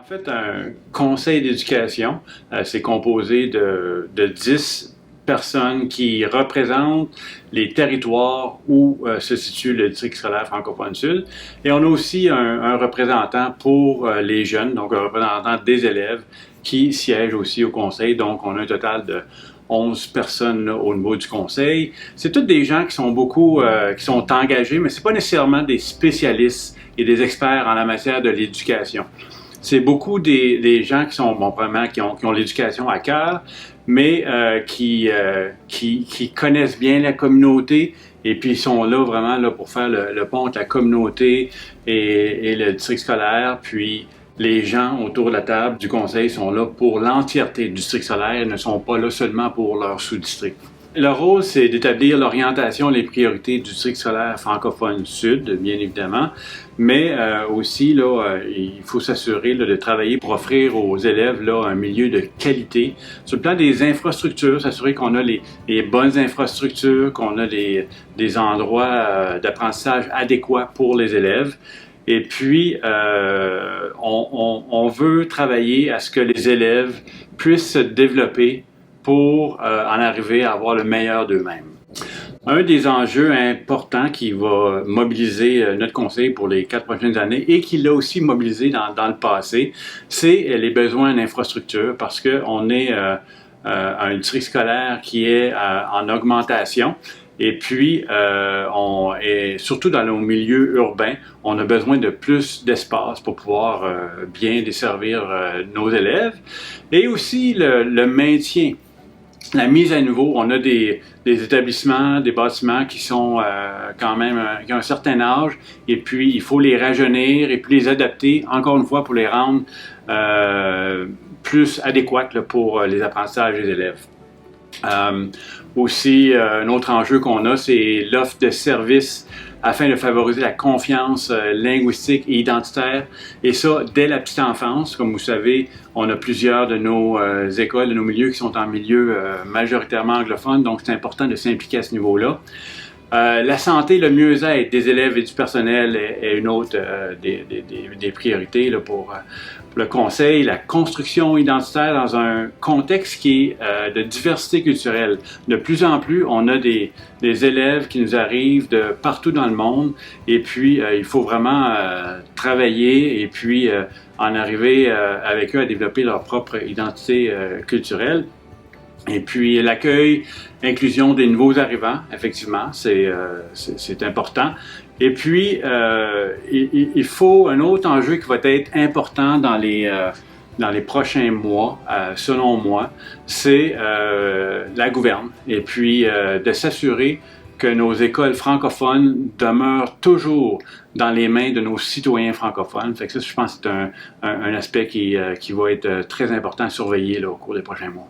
En fait, un conseil d'éducation, c'est composé de 10 personnes qui représentent les territoires où se situe le district scolaire francophone sud. Et on a aussi un représentant pour les jeunes, donc un représentant des élèves qui siège aussi au conseil. Donc, on a un total de 11 personnes là, au niveau du conseil. C'est tous des gens qui sont qui sont engagés, mais ce n'est pas nécessairement des spécialistes et des experts en la matière de l'éducation. C'est beaucoup des gens qui sont, vraiment, qui ont l'éducation à cœur, mais qui connaissent bien la communauté et puis ils sont là vraiment là, pour faire le pont entre la communauté et le district scolaire. Puis les gens autour de la table du conseil sont là pour l'entièreté du district scolaire et ne sont pas là seulement pour leur sous-district. Leur rôle, c'est d'établir l'orientation et les priorités du district scolaire francophone sud, bien évidemment, mais aussi, là, il faut s'assurer de travailler pour offrir aux élèves là, un milieu de qualité. Sur le plan des infrastructures, s'assurer qu'on a les bonnes infrastructures, qu'on a des endroits d'apprentissage adéquats pour les élèves. Et puis, on veut travailler à ce que les élèves puissent se développer pour en arriver à avoir le meilleur d'eux-mêmes. Un des enjeux importants qui va mobiliser notre conseil pour les 4 prochaines années et qui l'a aussi mobilisé dans le passé, c'est les besoins en infrastructure parce qu'on est un district scolaire qui est en augmentation. Et puis, et surtout dans nos milieux urbains, on a besoin de plus d'espace pour pouvoir bien desservir nos élèves. Et aussi le maintien. La mise à niveau, on a des établissements, des bâtiments qui sont quand même qui ont un certain âge et puis il faut les rajeunir et puis les adapter, encore une fois, pour les rendre plus adéquates là, pour les apprentissages des élèves. Aussi, un autre enjeu qu'on a, c'est l'offre de services afin de favoriser la confiance linguistique et identitaire. Et ça, dès la petite enfance. Comme vous savez, on a plusieurs de nos écoles, de nos milieux qui sont en milieu majoritairement anglophone, donc c'est important de s'impliquer à ce niveau-là. La santé, le mieux-être des élèves et du personnel est une autre des priorités là, pour le conseil. La construction identitaire dans un contexte qui est de diversité culturelle. De plus en plus, on a des élèves qui nous arrivent de partout dans le monde et puis il faut vraiment travailler et puis en arriver avec eux à développer leur propre identité culturelle. Et puis l'accueil, l'inclusion des nouveaux arrivants, effectivement, c'est important. Et puis, il faut un autre enjeu qui va être important dans les prochains mois, selon moi, c'est la gouverne. Et puis, de s'assurer que nos écoles francophones demeurent toujours dans les mains de nos citoyens francophones. Fait que ça, je pense que c'est un aspect qui va être très important à surveiller là, au cours des prochains mois.